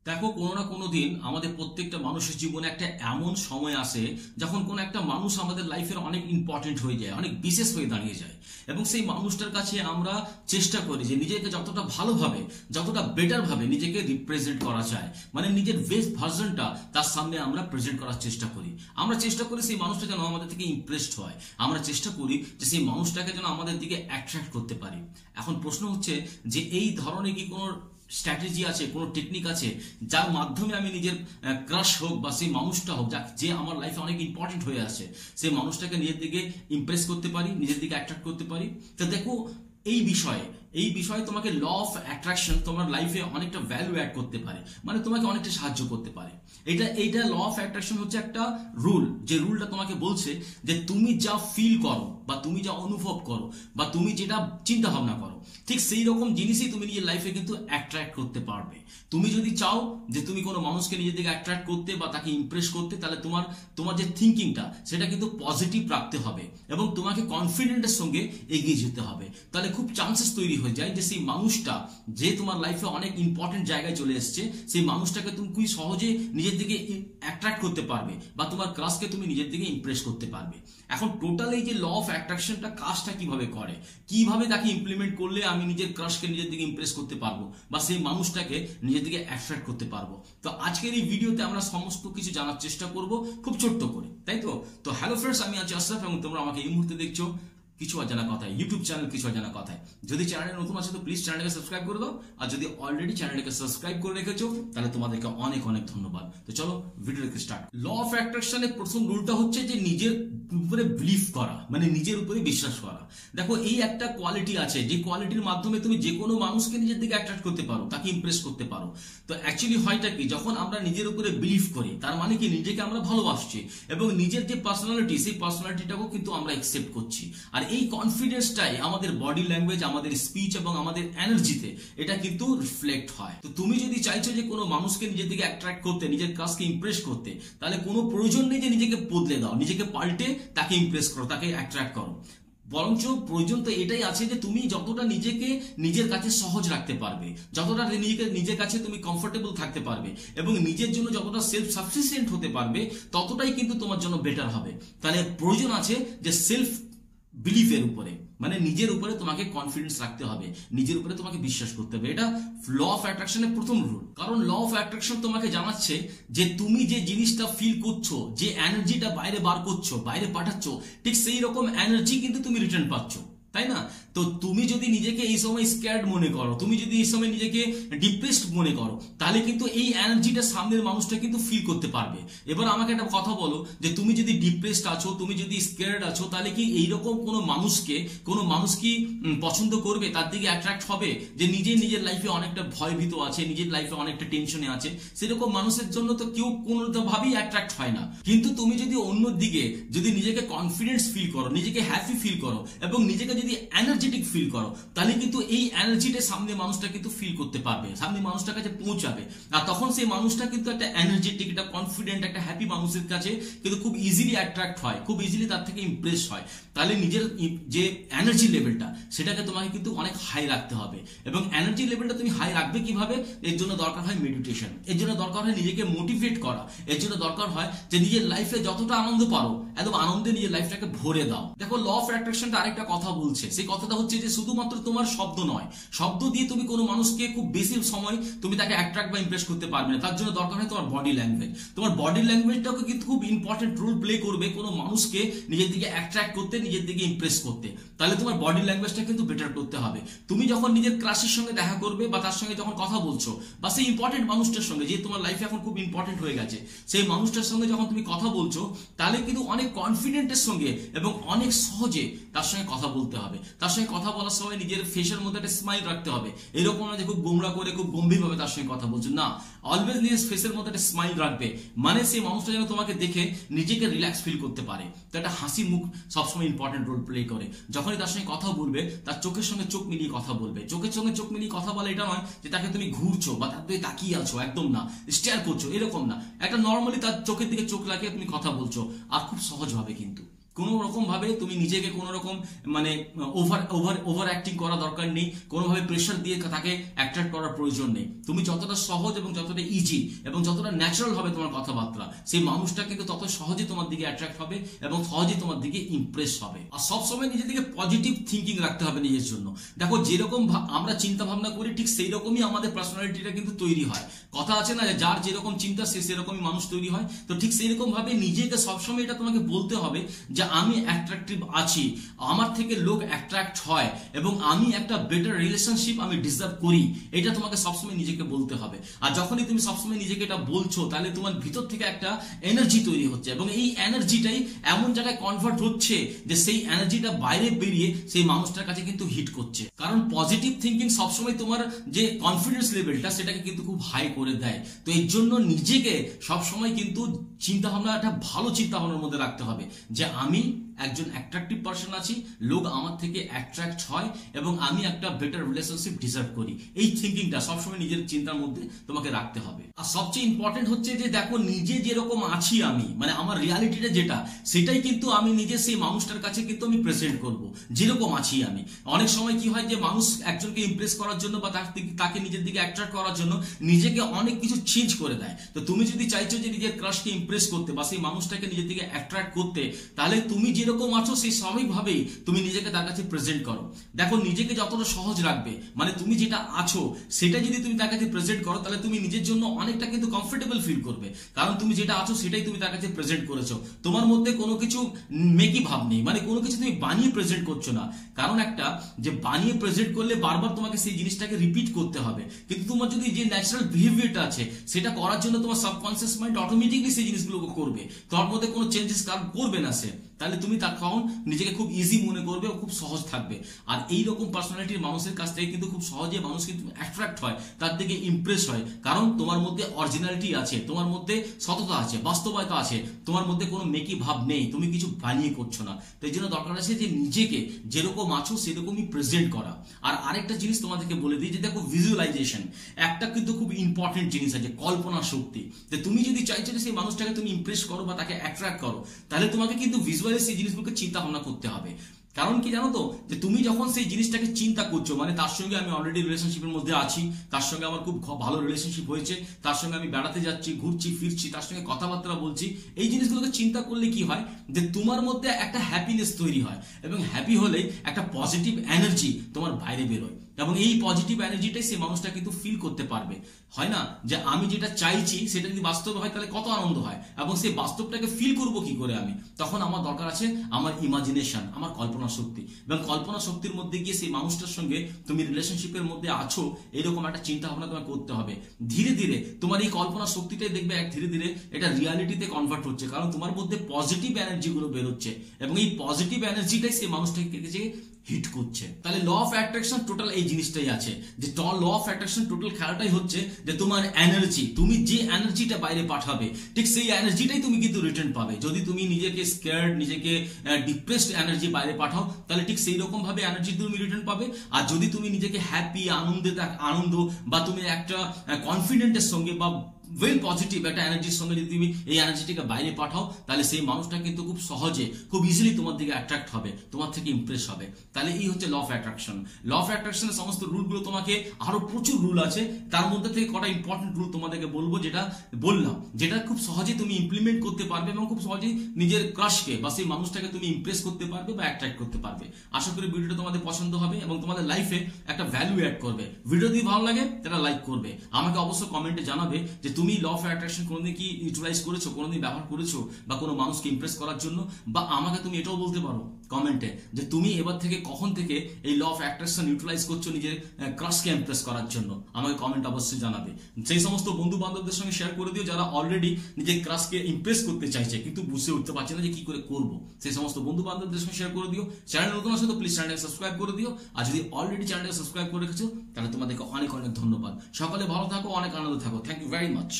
দেখো, কোনো না কোনো দিন আমাদের প্রত্যেকটা মানুষের জীবনে একটা এমন সময় আসে যখন কোনো একটা মানুষ আমাদের লাইফের অনেক ইম্পর্টেন্ট হয়ে যায়, অনেক বিশেষ হয়ে দাঁড়িয়ে যায়। এবং সেই মানুষটার কাছে আমরা চেষ্টা করি যে নিজেকে যতটা ভালোভাবে, যতটা বেটার ভাবে নিজেকে রিপ্রেজেন্ট করা যায়, মানে নিজের বেস্ট ভার্জনটা তার সামনে আমরা প্রেজেন্ট করার চেষ্টা করি। আমরা চেষ্টা করি সেই মানুষটা যেন আমাদের থেকে ইমপ্রেসড হয়। আমরা চেষ্টা করি যে সেই মানুষটাকে যেন আমাদের দিকে অ্যাট্রাক্ট করতে পারি। এখন প্রশ্ন হচ্ছে যে এই ধরনের কি কোনো স্ট্র্যাটেজি আছে, কোনো টেকনিক আছে যার মাধ্যমে আমি নিজের ক্রাশ হোক বা সেই মানুষটা হোক যে আমার লাইফে অনেক ইম্পর্টেন্ট হয়ে আছে, সেই মানুষটাকে নিজের দিকে ইমপ্রেস করতে পারি, নিজের দিকে অ্যাট্রাক্ট করতে পারি? তো দেখো, এই বিষয়ে তোমাকে ল অফ অ্যাট্রাকশন তোমার লাইফে অনেকটা ভ্যালু অ্যাড করতে পারে, মানে তোমাকে অনেকটা সাহায্য করতে পারে। এইটা ল অফ অ্যাট্রাকশন হচ্ছে একটা রুল, যে রুলটা তোমাকে বলছে যে তুমি যা ফিল করো বা তুমি যা অনুভব করো বা তুমি যেটা চিন্তা ভাবনা করো, ঠিক সেই রকম জিনিসই তুমি নিজের লাইফে কিন্তু অ্যাট্রাক্ট করতে পারবে। তুমি যদি চাও যে তুমি কোনো মানুষকে নিজের দিকে অ্যাট্রাক্ট করতে বা তাকে ইমপ্রেস করতে, তাহলে তোমার যে থিঙ্কিংটা সেটা কিন্তু পজিটিভ রাখতে হবে এবং তোমাকে কনফিডেন্টের সঙ্গে এগিয়ে যেতে হবে। তাহলে খুব চান্সেস তৈরি হয়ে যায় যে সেই মানুষটা যে তোমার লাইফে অনেক ইম্পর্টেন্ট জায়গায় চলে এসছে, সেই মানুষটাকে তুমি খুবই সহজে নিজের দিকে অ্যাট্রাক্ট করতে পারবে বা তোমার ক্রাশকে তুমি নিজের দিকে ইমপ্রেস করতে পারবে। এখন টোটাল এই যে ল অফ অ্যাট্রাকশনটা কাজটা কিভাবে করে, কিভাবে তাকে ইমপ্লিমেন্ট করলে আমি নিজের ক্রাশকে নিজের দিকে ইমপ্রেস করতে পারবো বা সেই মানুষটাকে নিজের দিকে অ্যাট্রাক্ট করতে পারবো, তো আজকের এই ভিডিওতে আমরা সমস্ত কিছু জানার চেষ্টা করব খুব ছোট্ট করে, তাই তো হ্যালো ফ্রেন্ডস, আমি আছি আশরাফ এবং তোমরা আমাকে এই মুহূর্তে দেখছো কিছু অজানা কথায়, ইউটিউব চ্যানেল কিছু অজানা কথায়। যদি চ্যানেলে নতুন আছে তো প্লিজ চ্যানেলটাকে সাবস্ক্রাইব করে দাও, আর যদি অলরেডি চ্যানেলটাকে সাবস্ক্রাইব করে রেখেছো তাহলে তোমাদেরকে অনেক অনেক ধন্যবাদ। তো চলো ভিডিওটাকে স্টার্ট। ল অফ অ্যাট্রাকশনের প্রথম রুলটা হচ্ছে যে নিজের উপরে বিলিভ করা, মানে নিজের উপরে বিশ্বাস করা। দেখো, এই একটা কোয়ালিটি আছে যে কোয়ালিটির মাধ্যমে তুমি যে কোনো মানুষকে নিজের দিকে অ্যাট্রাক্ট করতে পারো, তাকে ইমপ্রেস করতে পারো। তো অ্যাকচুয়ালি হয়টা কি, যখন আমরা নিজের উপরে বিলিভ করি তার মানে কি নিজেকে আমরা ভালোবাসছি এবং নিজের যে পার্সোনালিটি সেই পার্সোনালিটিটাকেও কিন্তু আমরা অ্যাকসেপ্ট করছি। আর এই কনফিডেন্সটাই আমাদের বডি ল্যাঙ্গুয়েজ, আমাদের স্পিচ এবং আমাদের এনার্জিতে এটা কিন্তু রিফ্লেক্ট হয়। তো তুমি যদি চাইছো যে কোনো মানুষকে নিজের দিকে অ্যাট্রাক্ট করতে, নিজের কাজকে ইমপ্রেস করতে, তাহলে কোনো প্রয়োজন নেই যে নিজেকে বদলে দাও, নিজেকে পাল্টে তাকে ইমপ্রেস করো, তাকে অ্যাট্রাক্ট করো। বরঞ্চ প্রয়োজন তো এটাই আছে যে তুমি যতটা নিজেকে নিজের কাছে সহজ রাখতে পারবে, যতটা নিজের কাছে তুমি কমফোর্টেবল থাকতে পারবে এবং নিজের জন্য যতটা সেলফ সাফিসিয়েন্ট হতে পারবে, ততটাই কিন্তু তোমার জন্য বেটার হবে। তাহলে প্রয়োজন আছে যে সেলফ বিলিফের উপরে, মানে নিজের উপরে তোমাকে কনফিডেন্স রাখতে হবে, নিজের উপরে তোমাকে বিশ্বাস করতে হবে। এটা ল অফ অ্যাট্রাকশনের প্রথম রুল। কারণ ল অফ অ্যাট্রাকশন তোমাকে জানাচ্ছে যে তুমি যে জিনিসটা ফিল করছো, যে এনার্জিটা বাইরে বার করছো, বাইরে পাঠাচ্ছ, ঠিক সেই রকম এনার্জি কিন্তু তুমি রিটার্ন পাচ্ছ, তাই না? তো তুমি যদি নিজেকে এই সময় স্ক্যার্ড মনে করো, তুমি যদি এই সময় নিজেকে ডিপ্রেসড মনে করো, তাহলে কিন্তু এই এনার্জিটা সামনের মানুষটা কিন্তু ফিল করতে পারবে। এবার আমাকে একটা কথা বলো, যে তুমি যদি ডিপ্রেসড আছো, তুমি যদি স্ক্যার্ড আছো, তাহলে কি এইরকম কোনো মানুষ কি পছন্দ করবে, তার দিকে অ্যাট্রাক্ট হবে? যে নিজের লাইফে অনেকটা ভয়ভীত আছে, নিজের লাইফে অনেকটা টেনশনে আছে, সেরকম মানুষের জন্য তো কেউ কোনোভাবেই অ্যাট্রাক্ট হয় না। কিন্তু তুমি যদি অন্যদিকে যদি নিজেকে কনফিডেন্স ফিল করো, নিজেকে হ্যাপি ফিল করো এবং নিজেকে যদি এনার্জেটিক ফিল করো, তাহলে কিন্তু এই এনার্জিটা সামনে মানুষটা কিন্তু ফিল করতে পারবে, সামনে মানুষটার কাছে পৌঁছাবে। আর তখন সেই মানুষটা কিন্তু একটা এনার্জেটিক, একটা কনফিডেন্ট, একটা হ্যাপি মানুষের কাছে কিন্তু খুব ইজিলি অ্যাট্রাক্ট হয়, খুব ইজিলি তার থেকে ইমপ্রেস হয়। তাহলে নিজের যে এনার্জি লেভেলটা সেটাকে তোমাকে কিন্তু অনেক হাই রাখতে হবে। এবং এনার্জি লেভেলটা তুমি হাই রাখবে কিভাবে? এর জন্য দরকার হয় মেডিটেশন, এর জন্য দরকার হয় নিজেকে মোটিভেট করা, এর জন্য দরকার হয় যে নিজের লাইফে যতটা আনন্দ পারো একদম আনন্দে নিজের লাইফটাকে ভরে দাও। দেখো, ল অফ অ্যাট্রাকশনটা আরেকটা কথা বলছে, সেই কথাটা হচ্ছে যে শুধুমাত্র তোমার শব্দ নয়, শব্দ দিয়ে তুমি কোনো মানুষকে খুব বেশি সময় তুমি তাকে অ্যাট্রাক্ট বা ইমপ্রেস করতে পারবে না। তার জন্য দরকার হয় তোমার বডি ল্যাঙ্গুয়েজ। তোমার বডি ল্যাঙ্গুয়েজটাও কিন্তু খুব ইম্পর্টেন্ট রোল প্লে করবে কোনো মানুষকে নিজের দিকে অ্যাট্রাক্ট করতে, নিজের দিকে ইমপ্রেস করতে। তাহলে তোমার বডি ল্যাঙ্গুয়েজটা কিন্তু বেটার করতে হবে। তুমি যখন নিজের ক্রাশের সঙ্গে দেখা করবে বা তার সঙ্গে যখন কথা বলছো, বা সেই ইম্পর্টেন্ট মানুষটার সঙ্গে, যে তোমার লাইফে এখন খুব ইম্পর্টেন্ট হয়ে গেছে, সেই মানুষটার সঙ্গে যখন তুমি কথা বলছো, তাহলে কিন্তু অনেক কনফিডেন্টের সঙ্গে এবং অনেক সহজে তার সঙ্গে কথা বলতে হবে। তার সঙ্গে কথা বলার সময় নিজের ফেসের মধ্যে একটা স্মাইল রাখতে হবে। এরকম না যে খুব গোমরা করে খুব গম্ভীরভাবে তার সঙ্গে কথা বলছো, না, অলওয়েজ নিজের ফেসের মধ্যে একটা স্মাইল রাখবে, মানে সেই মানুষটা যেন তোমাকে দেখে নিজেকে রিল্যাক্স ফিল করতে পারে। তো একটা হাসি মুখ সবসময় ইম্পর্টেন্ট রোল প্লে করে। যখনই তার সঙ্গে কথা বলবে, তার চোখের সঙ্গে চোখ মিলিয়ে কথা বলবে। চোখের সঙ্গে চোখ মিলিয়ে কথা বলে এটা নয় যে তাকে তুমি ঘুরছো বা তার দিকে তাকিয়ে আছো, একদম না, স্টেয়ার করছো, এরকম না। একটা নর্মালি তার চোখের দিকে চোখ লাগিয়ে তুমি কথা বলছো, আর খুব সহজভাবে কিন্তু। কোনো রকম ভাবে তুমি নিজেকে কোনো রকম মানে ওভার অ্যাক্টিং করা দরকার নেই, কোনোভাবে প্রেশার দিয়ে তাকে অ্যাট্রাক্ট করার প্রয়োজন নেই। তুমি যতটা সহজ এবং যতটা ইজি এবং যতটা ন্যাচারাল হবে তোমার কথাবার্তা, সেই মানুষটা কিন্তু তত সহজে তোমার দিকে অ্যাট্রাক্ট হবে এবং সহজে তোমার দিকে ইমপ্রেস হবে। আর সবসময় নিজের দিকে পজিটিভ থিঙ্কিং রাখতে হবে নিজের জন্য। দেখো, যেরকম আমরা চিন্তা ভাবনা করি ঠিক সেই রকমই আমাদের পার্সোনালিটিটা কিন্তু তৈরি হয়। কথা আছে না, যার যেরকম চিন্তা সে সেরকমই মানুষ তৈরি হয়। তো ঠিক সেই রকম ভাবে নিজেকে সবসময় এটা তোমাকে বলতে হবে যে আমি অ্যাট্রাকটিভ আছি, আমার থেকে লোক অ্যাট্রাক্ট হয় এবং আমি একটা বেটার রিলেশনশিপ আমি ডিজার্ভ করি। এটা তোমাকে সবসময় নিজেকে বলতে হবে। আর যখনই তুমি সবসময় নিজেকে এটা বলছো, তাহলে তোমার ভিতর থেকে একটা এনার্জি তৈরি হচ্ছে এবং এই এনার্জিটাই এমন জায়গায় কনভার্ট হচ্ছে যে সেই এনার্জিটা বাইরে বেরিয়ে সেই মানুষটার কাছে কিন্তু হিট করছে। কারণ পজিটিভ থিঙ্কিং সবসময় তোমার যে কনফিডেন্স লেভেলটা সেটাকে কিন্তু খুব হাই করে দেয়। তো এর জন্য নিজেকে সবসময় কিন্তু চিন্তা ভাবনা, একটা ভালো চিন্তা ভাবনার মধ্যে রাখতে হবে যে আমি একজন অ্যাট্রাকটিভ পার্সন আছি, লোক আমার থেকে অ্যাট্রাক্ট হয় এবং আমি একটা বেটার রিলেশনশিপ ডিজার্ভ করি। এই থিঙ্কিংটা সবসময় নিজের চিন্তার মধ্যে তোমাকে রাখতে হবে। আর সবচেয়ে ইম্পর্টেন্ট হচ্ছে যে দেখো, নিজে যেরকম আছি আমি, মানে আমার রিয়ালিটিটা যেটা, সেটাই কিন্তু আমি নিজে সেই মানুষটার কাছে কিন্তু আমি প্রেজেন্ট করব যেরকম আছি আমি। অনেক সময় কি হয় যে মানুষ একজনকে ইমপ্রেস করার জন্য বা তাকে নিজের দিকে অ্যাট্রাক্ট করার জন্য নিজেকে অনেক কিছু চেঞ্জ করে দেয়। তো তুমি যদি চাইছো যে নিজের ক্রাশকে ইমপ্রেস করতে বা সেই মানুষটাকে নিজের দিকে অ্যাট্রাক্ট করতে, তাহলে তুমি যেরকম আছো সেই স্বাভাবিকভাবেই তুমি নিজেকে তার কাছে প্রেজেন্ট করো। দেখো, নিজেকে যতটা সহজ রাখবে, মানে তুমি যেটা আছো সেটা যদি তুমি তার কাছে প্রেজেন্ট করো, তাহলে তুমি নিজের জন্য অনেকটা কিন্তু কমফোর্টেবল ফিল করবে। কারণ তুমি যেটা আছো সেটাই তুমি তার কাছে প্রেজেন্ট করেছো। তোমার মধ্যে কোনো কিছু মেকি ভাব নেই, মানে কোনো কিছু তুমি বানিয়ে প্রেজেন্ট করছো না। কারণ একটা যে বানিয়ে প্রেজেন্ট করলে বারবার তোমাকে সেই জিনিসটাকে রিপিট করতে হবে। কিন্তু তোমার যদি যে ন্যাচারাল বিহেভিয়ারটা আছে সেটা করার জন্য তোমার সাবকনসিয়াস মাইন্ড অটোমেটিকলি সেই জিনিসগুলো করবে, তোমার মধ্যে কোনো চেঞ্জেস করবে না সে। তাহলে তুমি তখন নিজেকে খুব ইজি মনে করবে ও খুব সহজ থাকবে। আর এই রকম পার্সোনালিটির মানুষের কাছ থেকে কিন্তু খুব সহজে মানুষ কিন্তু অ্যাট্রাক্ট হয়, তার দিকে ইমপ্রেস হয়। কারণ তোমার মধ্যে অরিজিনালিটি আছে, তোমার মধ্যে সততা আছে, বাস্তবতা আছে, তোমার মধ্যে কোনো মেকি ভাব নেই, তুমি কিছু বানিয়ে করছো না। তো এই জন্য দরকার আছে যে নিজেকে যেরকম আছো সেরকমই প্রেজেন্ট করা। আর আরেকটা জিনিস তোমাদেরকে বলে দিই যে দেখো, ভিজুয়ালাইজেশন একটা কিন্তু খুব ইম্পর্টেন্ট জিনিস আছে, কল্পনা শক্তি। যে তুমি যদি চাইছো যে সেই মানুষটাকে তুমি ইমপ্রেস করো বা তাকে অ্যাট্রাক্ট করো, তাহলে তোমাকে কিন্তু সেই জিনিসগুলোকে চিন্তা ভাবনা করতে হবে। কারণ কি জানো তো, যে তুমি যখন সেই জিনিসটাকে চিন্তা করছো, মানে তার সঙ্গে আমি অলরেডি রিলেশনশিপের মধ্যে আছি, তার সঙ্গে আমার খুব ভালো রিলেশনশিপ হয়েছে, তার সঙ্গে আমি বেড়াতে যাচ্ছি, ঘুরছি ফিরছি, তার সঙ্গে কথাবার্তা বলছি, এই জিনিসগুলোকে চিন্তা করলে কি হয় যে তোমার মধ্যে একটা হ্যাপিনেস তৈরি হয় এবং হ্যাপি হলেই একটা পজিটিভ এনার্জি তোমার বাইরে বেরোয় এবং এই পজিটিভ এনার্জিটাই সেই মানুষটা কিন্তু ফিল করতে পারবে। হয় না যে আমি যেটা চাইছি সেটা যদি বাস্তব হয় তাহলে কত আনন্দ হয়, এবং সেই বাস্তবটাকে ফিল করবো কি করে আমি, তখন আমার দরকার আছে আমার ইমাজিনেশন, আমার কল্পনা শক্তি। এবং কল্পনা শক্তির মধ্যে গিয়ে সেই মানুষটার সঙ্গে তুমি রিলেশনশিপের মধ্যে আছো এরকম একটা চিন্তা ভাবনা তোমাকে করতে হবে। ধীরে ধীরে তোমার এই কল্পনা শক্তিটাই দেখবে ধীরে ধীরে এটা রিয়ালিটিতে কনভার্ট হচ্ছে, কারণ তোমার মধ্যে পজিটিভ এনার্জি গুলো বেরোচ্ছে এবং এই পজিটিভ এনার্জিটাই সেই মানুষটাকে হিট করছে। তাহলে ল অফ অ্যাট্রাকশন টোটাল এই জিনিসটাই আছে, যে ল অফ অ্যাট্রাকশন টোটাল খেলাটাই হচ্ছে যে তোমার এনার্জি, তুমি যে এনার্জিটা বাইরে পাঠাবে ঠিক সেই এনার্জিটাই তুমি কিন্তু রিটার্ন পাবে। যদি তুমি নিজেকে স্কেয়ার্ড, নিজেকে ডিপ্রেসড এনার্জি বাইরে পাঠাও, তাহলে ঠিক সেই রকম ভাবে এনার্জি তুমি রিটার্ন পাবে। আর যদি তুমি নিজেকে হ্যাপি, আনন্দ বা তুমি একটা কনফিডেন্টের সঙ্গে বা ওয়েল পজিটিভ একটা এনার্জির সঙ্গে যদি তুমি এই এনার্জিটাকে বাইরে পাঠাও, তাহলে সেই মানুষটা কিন্তু খুব সহজে, খুব ইজিলি তোমার দিকে অ্যাট্রাক্ট হবে, তোমার থেকে ইমপ্রেস হবে। তাহলে এই হচ্ছে law of attraction. Law of অ্যাট্রাকশনের সমস্ত রুলগুলো তোমাকে, আরো প্রচুর রুল আছে, তার মধ্যে থেকে কটা ইম্পর্টেন্ট রুল তোমাদেরকে বলবো, যেটা বললাম, যেটা খুব সহজে তুমি ইমপ্লিমেন্ট করতে পারবে এবং খুব সহজেই নিজের ক্রাশকে বা সেই মানুষটাকে তুমি ইমপ্রেস করতে পারবে বা অ্যাট্রাক্ট করতে পারবে। আশা করি ভিডিওটা তোমাদের পছন্দ হবে এবং তোমাদের লাইফে একটা ভ্যালু অ্যাড করবে। ভিডিও যদি ভালো লাগে তাহলে লাইক করবে, আমাকে অবশ্যই কমেন্টে জানাবে যে তুমি ল অফ অ্যাট্রাকশন কোনোদিন কি ইউটিলাইজ করেছো, কোনোদিন ব্যবহার করেছো বা কোনো মানুষকে ইমপ্রেস করার জন্য। বা আমাকে তুমি এটাও বলতে পারো কমেন্টে যে তুমি এবার থেকে কখন থেকে এই ল অফ অ্যাট্রাকশন ইউটিলাইজ করছো নিজের ক্রাশকে ইমপ্রেস করার জন্য, আমাকে কমেন্ট অবশ্যই জানাবে। সেই সমস্ত বন্ধু বান্ধবদের সঙ্গে শেয়ার করে দিও যারা অলরেডি নিজের ক্রাশকে ইমপ্রেস করতে চাইছে কিন্তু বুঝে উঠতে পারছে না যে কি করে করবো। সেই সমস্ত বন্ধু বান্ধবদের সঙ্গে শেয়ার করে দিও। চ্যানেল নতুন আসলে তো প্লিজ চ্যানেলটাকে সাবস্ক্রাইব করে দিও, আর যদি অলরেডি চ্যানেলটাকে সাবস্ক্রাইব করে রেখেছো তাহলে তোমাদেরকে অনেক অনেক ধন্যবাদ। সকালে ভালো থাকো, অনেক আনন্দ থাকো। Thank you very much.